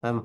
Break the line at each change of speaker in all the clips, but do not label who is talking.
Ma'am.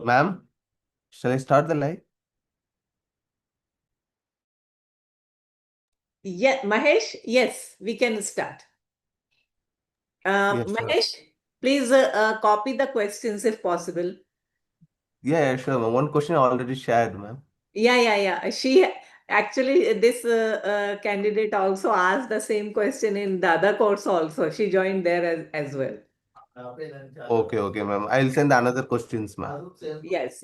Ma'am, shall I start the live?
Yeah, Mahesh, yes, we can start.
Yes, sure.
Mahesh, please copy the questions if possible.
Yeah, sure, ma'am. One question I already shared, ma'am.
Yeah. She actually, this candidate also asked the same question in the other course also. She joined there as well.
Okay, ma'am. I'll send another questions, ma'am.
Yes.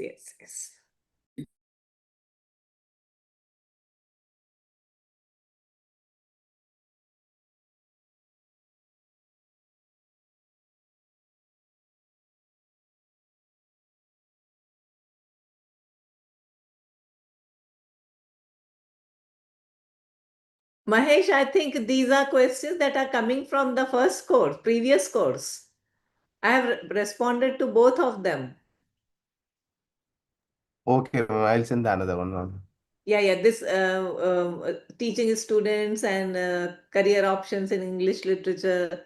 Mahesh, I think these are questions that are coming from the first course, previous course. I have responded to both of them.
Okay, ma'am. I'll send the another one, ma'am.
Yeah, this teaching students and career options in English literature.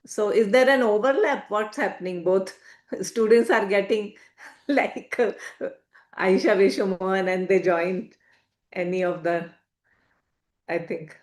So is there an overlap? What's happening? Both students are getting like Aisha Vishumohan and they joined any of the, I think.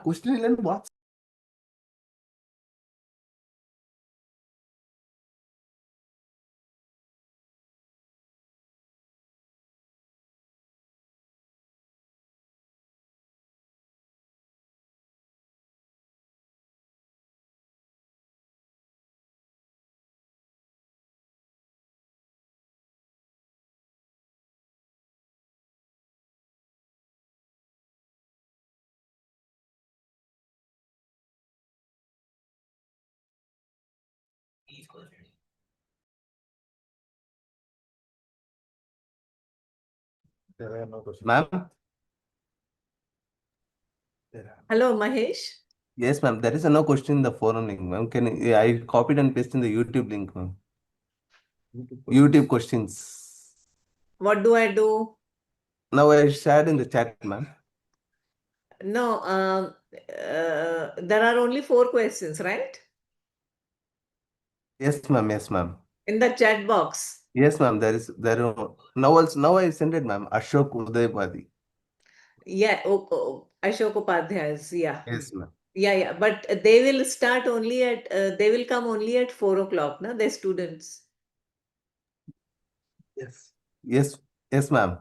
Question what? Ma'am?
Hello, Mahesh.
Yes, ma'am. There is no question in the forum link, ma'am. I copied and pasted in the YouTube link, ma'am? YouTube questions.
What do I do?
Now I shared in the chat, ma'am.
No, there are only 4 questions, right?
Yes, ma'am. Yes, ma'am.
In the chat box.
Yes, ma'am. Now I sent it, ma'am. Ashok Udaypadi.
Yeah, Ashok Upadhyay's, yeah.
Yes, ma'am.
Yeah. But they will start only at, they will come only at 4 o'clock, no? They're students.
Yes. Yes. Yes, ma'am.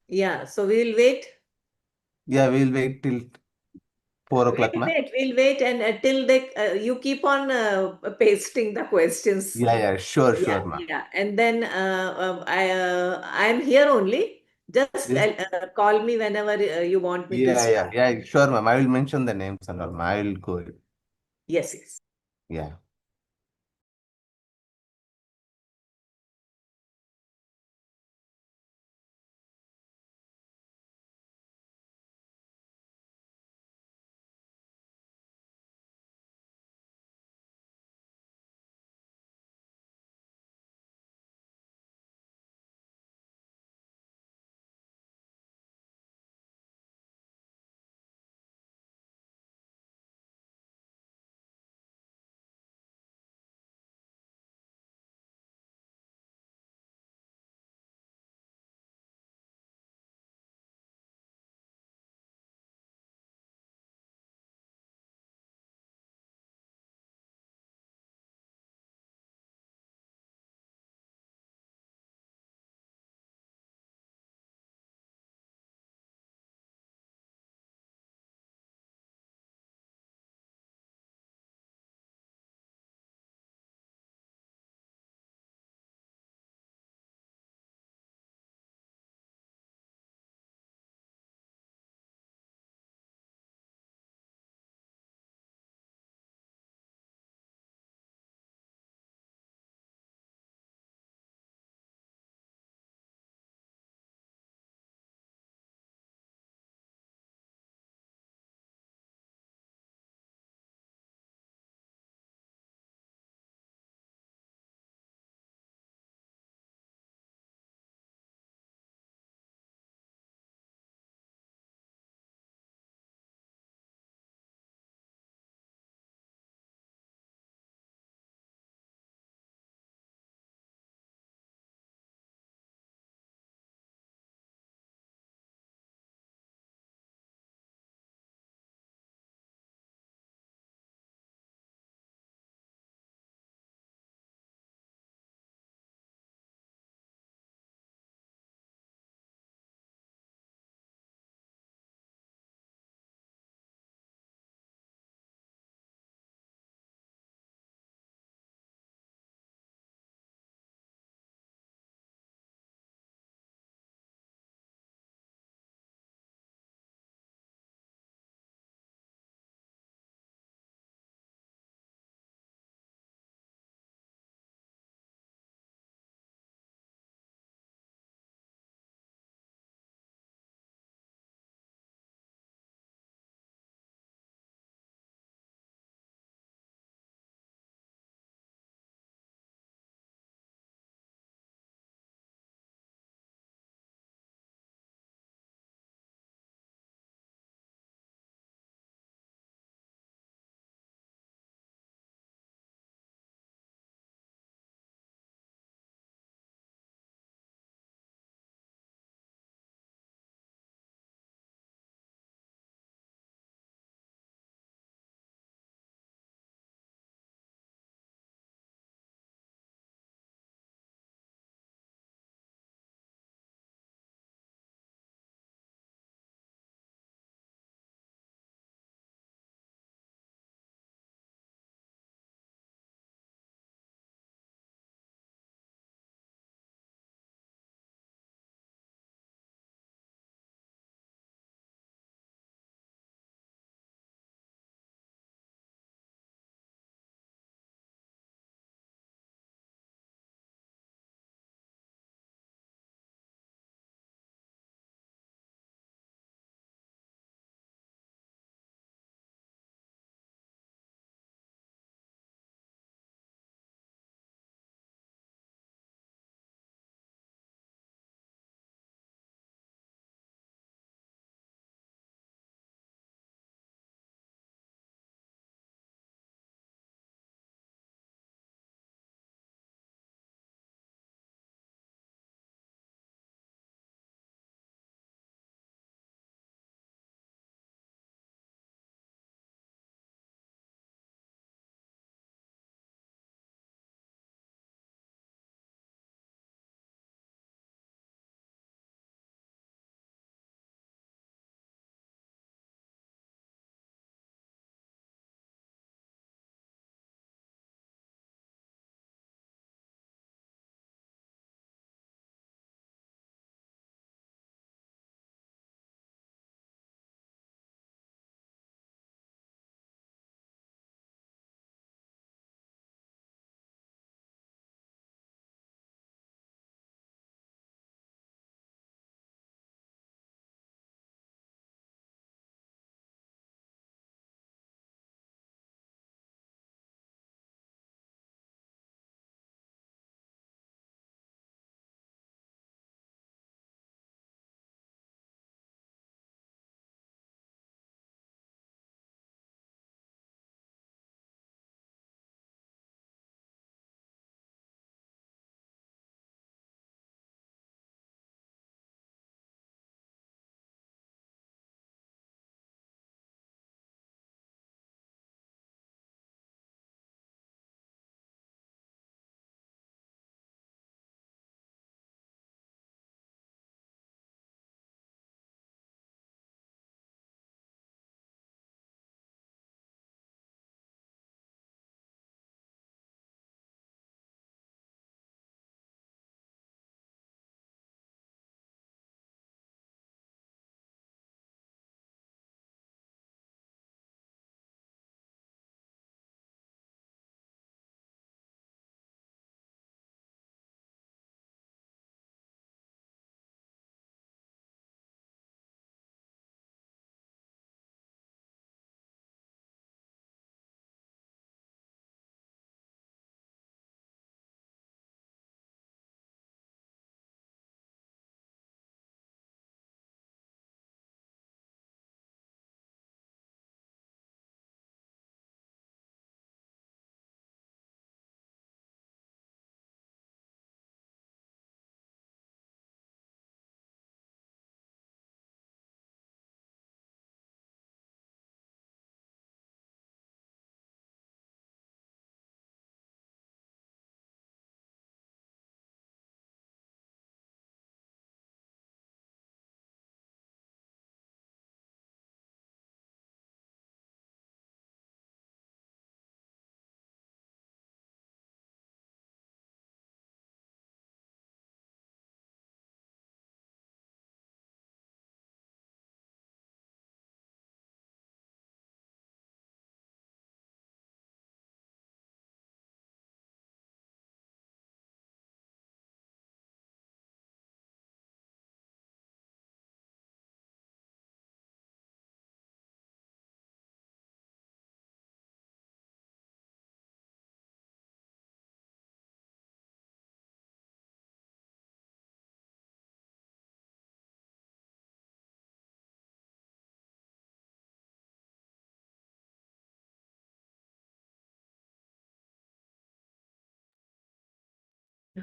Yeah, so we will wait.
Yeah, we'll wait till 4 o'clock, ma'am.
We'll wait and till you keep on pasting the questions.
Yeah, yeah, sure,
Yeah,
sure, ma'am.
yeah. And then I'm here only. Just
Yes.
call me whenever you want me to
Yeah, yeah,
start.
yeah, sure, ma'am. I will mention the names and all, ma'am. I will go.
Yes, yes.
Yeah.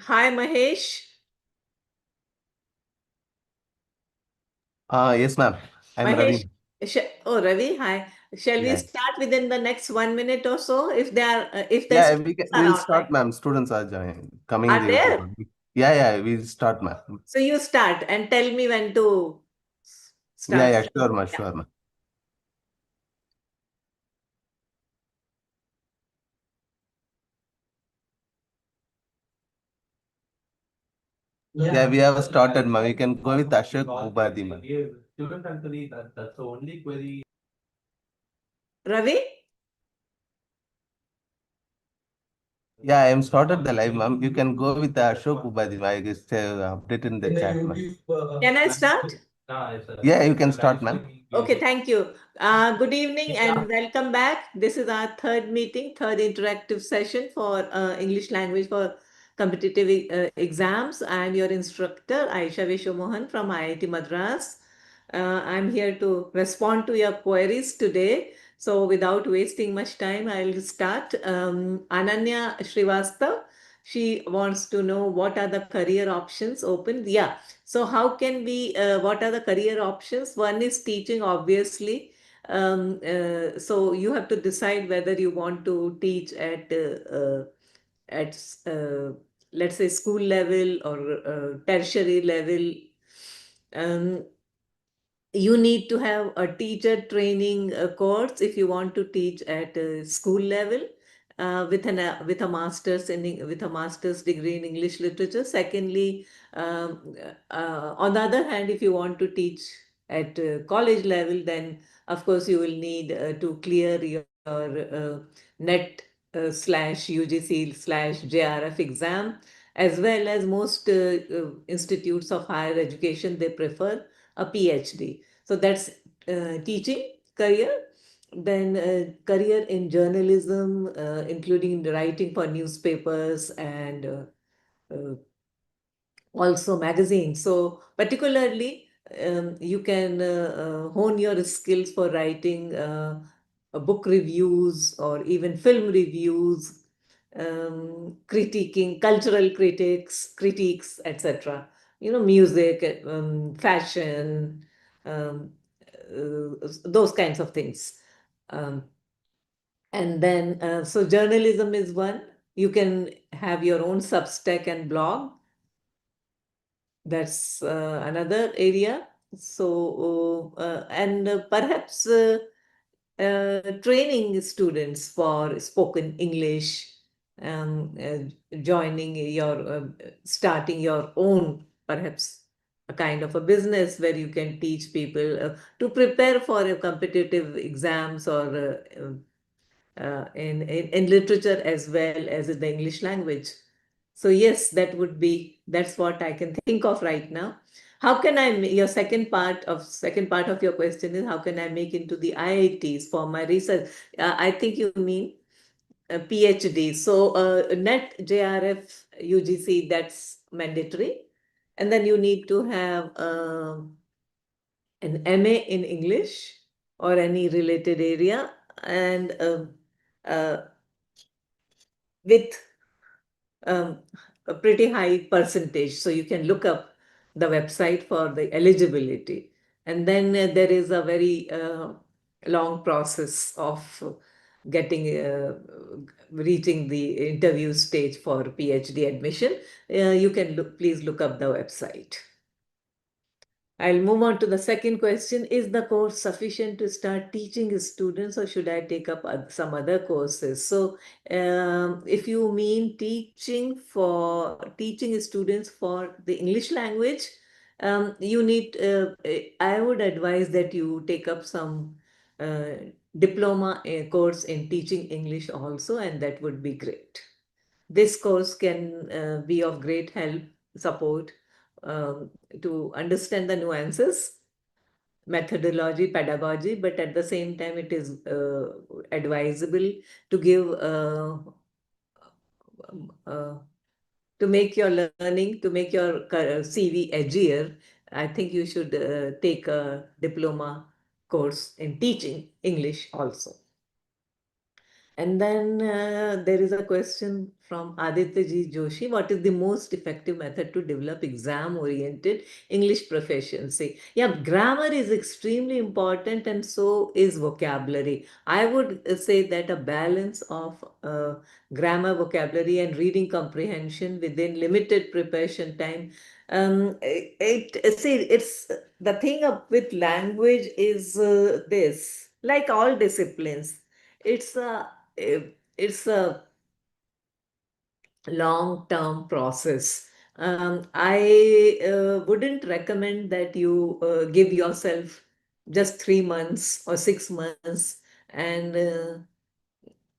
Hi, Mahesh.
Yes, ma'am. I'm
Mahesh,
Ravi.
oh, Ravi, hi. Shall we
Yeah.
start within the next 1 minute or so? If the
Yeah,
students are
we'll
online,
start, ma'am. Students are joining, coming in
are
the YouTube.
there?
Yeah, yeah, we'll start, ma'am.
So you start and tell me when to
Yeah,
start.
yeah, sure, ma'am,
Yeah.
sure, ma'am. Yeah, we have started, ma'am. We can go with Ashok Mubadi, ma'am.
Ravi?
Yeah, I am started the live, ma'am. You can go with Ashok Mubadi, ma'am. I guess update in the chat, ma'am.
Can I start?
Yeah, you can start, ma'am.
Okay, thank you. Good evening and welcome back. This is our third meeting, third interactive session for English language for competitive exams. I'm your instructor, Aisha Vishomohan from IIT Madras. I'm here to respond to your queries today. So without wasting much time, I'll start. Ananya Srivastav, she wants to know what are the career options open. Yeah, so how can we, what are the career options? One is teaching, obviously. So you have to decide whether you want to teach at let's say school level or tertiary level. Um, you need to have a teacher training course if you want to teach at school level with a master's with a master's degree in English literature. Secondly, on the other hand, if you want to teach at college level, then of course you will need to clear your net slash UGC slash JRF exam, as well as most institutes of higher education, they prefer a PhD. So that's teaching career. Then career in journalism, including writing for newspapers and also magazines. So particularly, you can hone your skills for writing book reviews or even film reviews, critiquing cultural critiques, etc. Music, fashion, um, those kinds of things. Um, and then, so journalism is one. You can have your own Substack and blog. That's another area. So, and perhaps training students for spoken English, joining starting your own, perhaps a kind of a business where you can teach people to prepare for competitive exams or in literature as well as in the English language. So yes, that's what I can think of right now. How can your second part of your question is how can I make into the IITs for my research? I think you mean a PhD. So NET, JRF, UGC, that's mandatory. And then you need to have an MA in English or any related area and uh, with um, a pretty high percentage. So you can look up the website for the eligibility. And then there is a very long process of getting reaching the interview stage for PhD admission. You can please look up the website. I'll move on to the second question. Is the course sufficient to start teaching students, or should I take up some other courses? So, if you mean teaching students for the English language, I would advise that you take up some uh, diploma course in teaching English also, and that would be great. This course can be of great help, support to understand the nuances, methodology, pedagogy, but at the same time, it is advisable to give uh, to make your learning, to make your CV edgier. I think you should take a diploma course in teaching English also. And then there is a question from Aditya G. Joshi. What is the most effective method to develop exam-oriented English proficiency? Yeah, grammar is extremely important, and so is vocabulary. I would say that a balance of grammar, vocabulary, and reading comprehension within limited preparation time. See, it's the thing up with language is this, like all disciplines, it's a it's a long term process. I wouldn't recommend that you give yourself just 3 months or 6 months and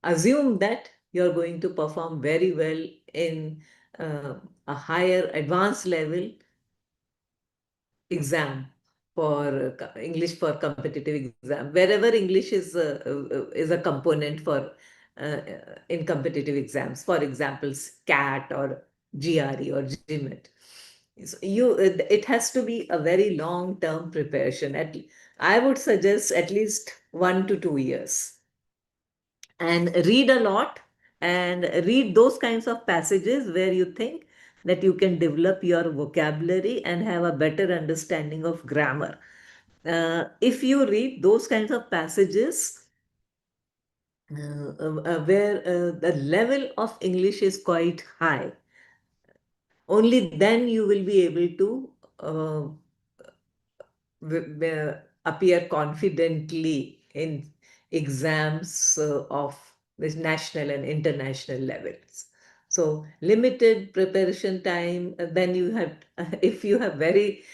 assume that you're going to perform very well in a higher advanced level exam for English for competitive exam. Wherever English is a component for in competitive exams, for example, CAT or GRE or GMAT. So it has to be a very long term preparation. I would suggest at least 1 to 2 years, and read a lot, and read those kinds of passages where you think that you can develop your vocabulary and have a better understanding of grammar. If you read those kinds of passages where the level of English is quite high, only then you will be able to appear confidently in exams of this national and international levels. So limited preparation time, then you have, if you have very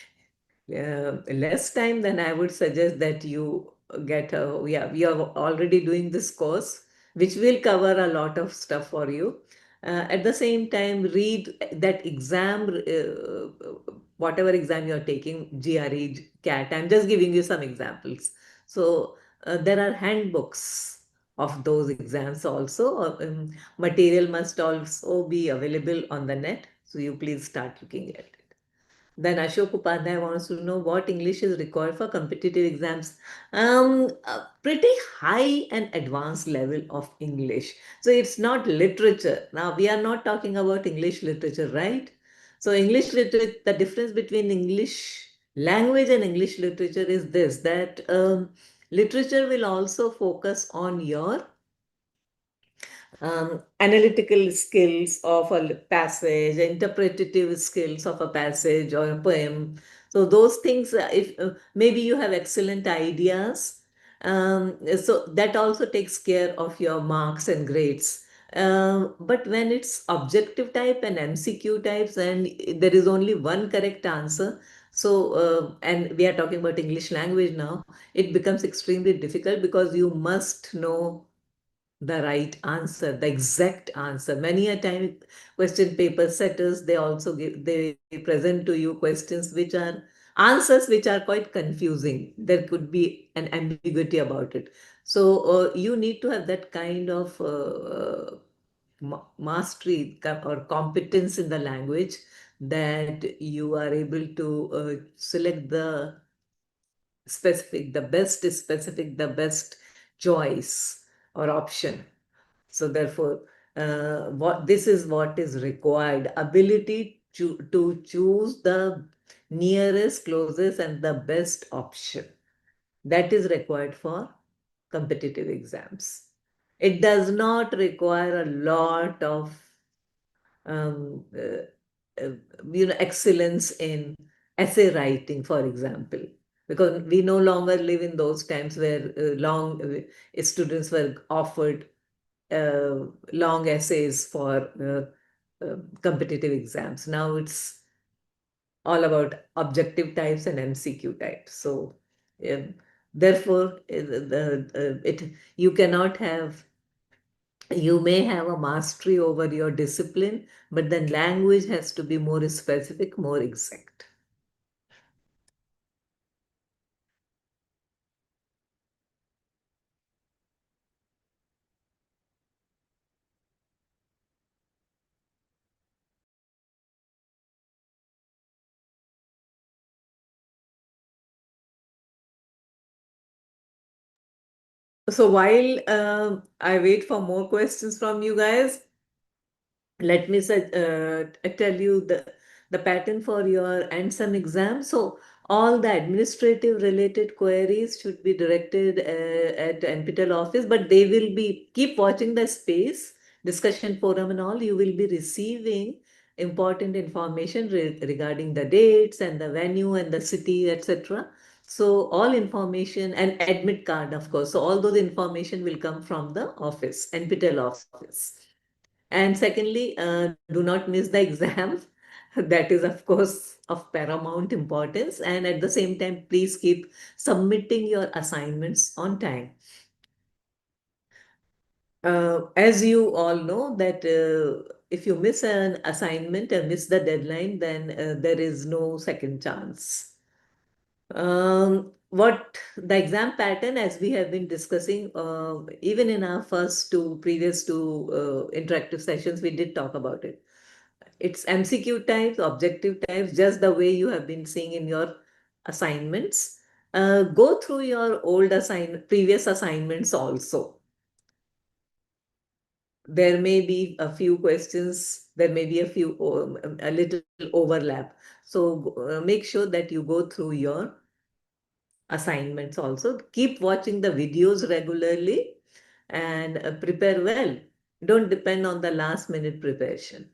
less time, then I would suggest that you get a, yeah, we are already doing this course, which will cover a lot of stuff for you. At the same time, read that exam, whatever exam you're taking, GRE, CAT. I'm just giving you some examples. So there are handbooks of those exams also. Material must also be available on the net. So you please start looking at it. Then Ashok Upadhyay wants to know what English is required for competitive exams. A pretty high and advanced level of English. So it's not literature. Now we are not talking about English literature, right? So English literature, the difference between English language and English literature is this, that literature will also focus on your analytical skills of a passage, interpretative skills of a passage or a poem. So those things, if maybe you have excellent ideas, so that also takes care of your marks and grades. But when it's objective type and MCQ types, and there is only one correct answer, so and we are talking about English language now, it becomes extremely difficult because you must know the right answer, the exact answer. Many a time, question paper setters, they also give, they present to you questions which are answers which are quite confusing. There could be an ambiguity about it. So you need to have that kind of mastery or competence in the language, that you are able to select the specific, the best specific, the best choice or option. So therefore, what this is what is required: ability to choose the nearest, closest, and the best option. That is required for competitive exams. It does not require a lot of um, uh, excellence in essay writing, for example, because we no longer live in those times where students were offered long essays for competitive exams. Now it's all about objective types and MCQ types. So um, therefore, you cannot have, you may have a mastery over your discipline, but then language has to be more specific, more exact. So while I wait for more questions from you guys, let me tell you the pattern for your ANSEM exam. So all the administrative related queries should be directed at NPTEL office, but they will be keep watching the space discussion forum and all. You will be receiving important information regarding the dates and the venue and the city, etc. So all information and admit card, of course. So all those information will come from the office, NPTEL office. And secondly, do not miss the exam. That is, of course, of paramount importance. And at the same time, please keep submitting your assignments on time. As you all know that if you miss an assignment and miss the deadline, then there is no second chance. What the exam pattern, as we have been discussing, even in our previous two interactive sessions, we did talk about it. It's MCQ types, objective types, just the way you have been seeing in your assignments. Go through your previous assignments also. There may be a few questions, there may be a little overlap. So make sure that you go through your assignments also. Keep watching the videos regularly and prepare well. Don't depend on the last minute preparation.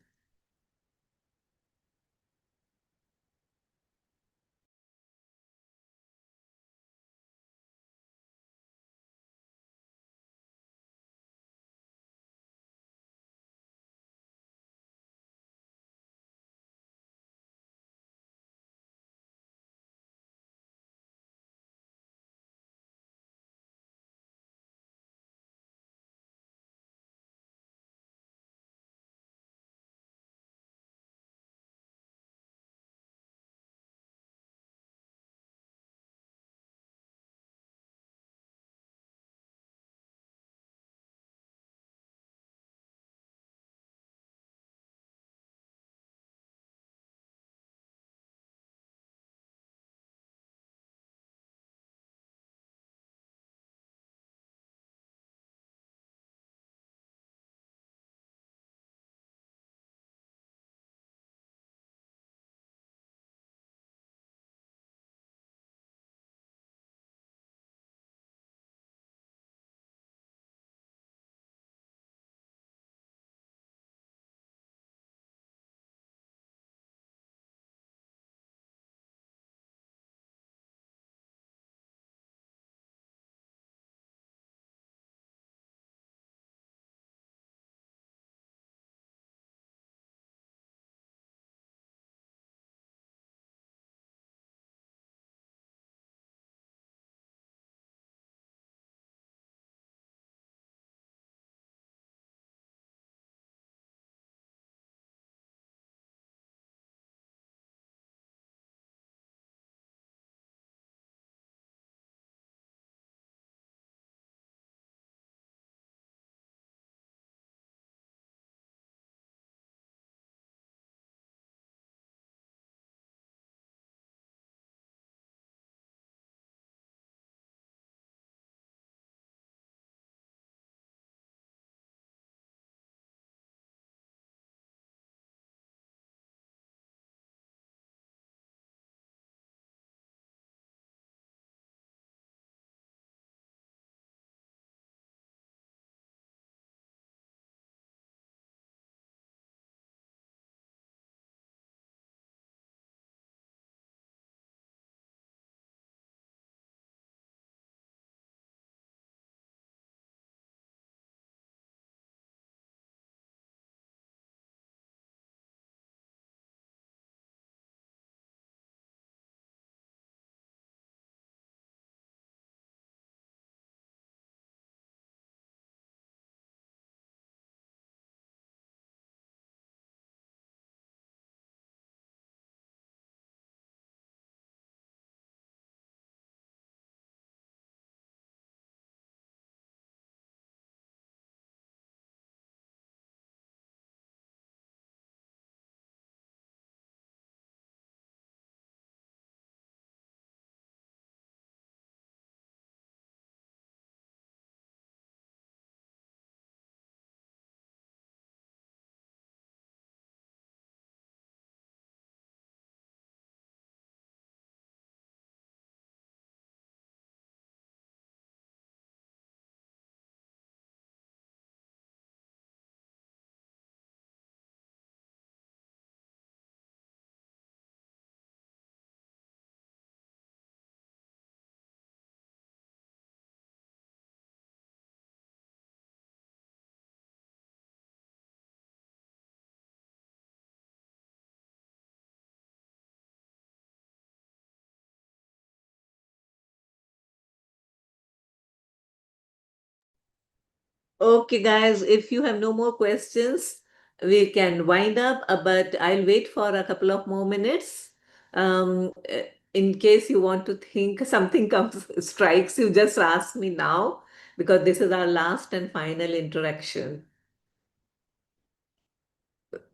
Okay, guys, if you have no more questions, we can wind up, but I'll wait for a couple of more minutes. In case you want to think something comes, strikes you, just ask me now, because this is our last and final interaction.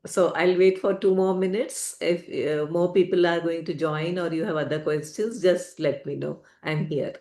So I'll wait for 2 more minutes. If more people are going to join or you have other questions, just let me know. I'm here.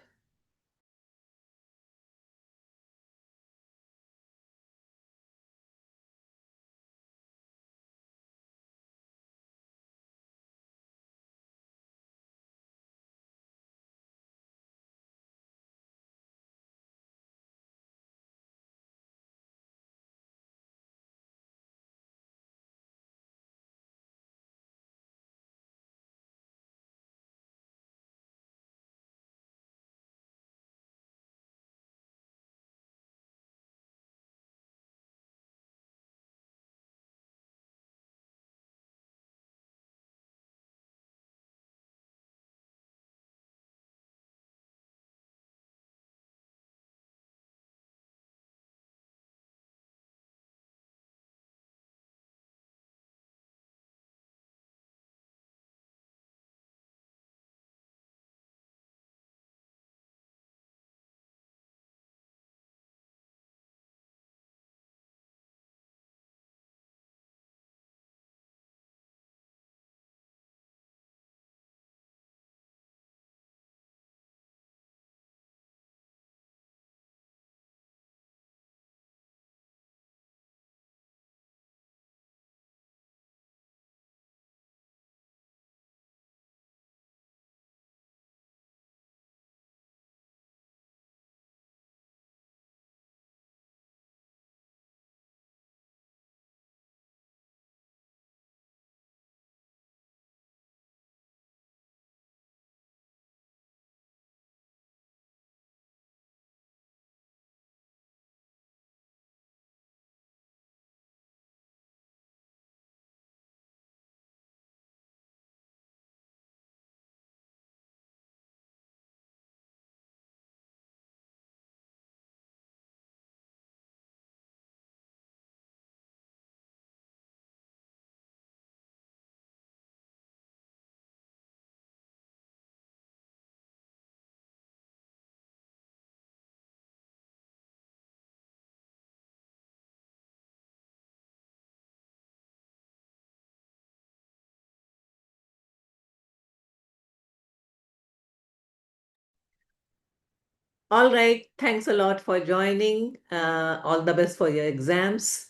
All right. Thanks a lot for joining. All the best for your exams.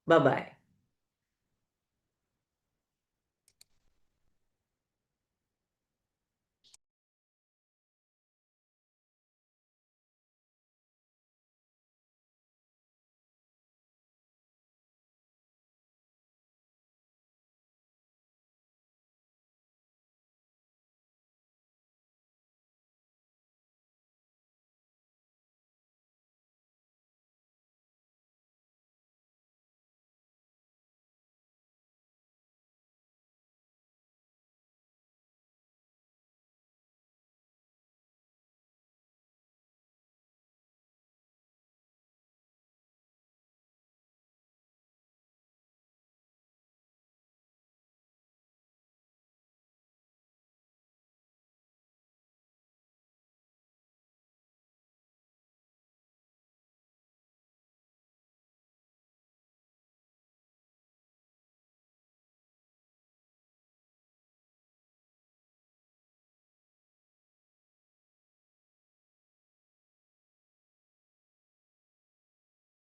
Bye bye.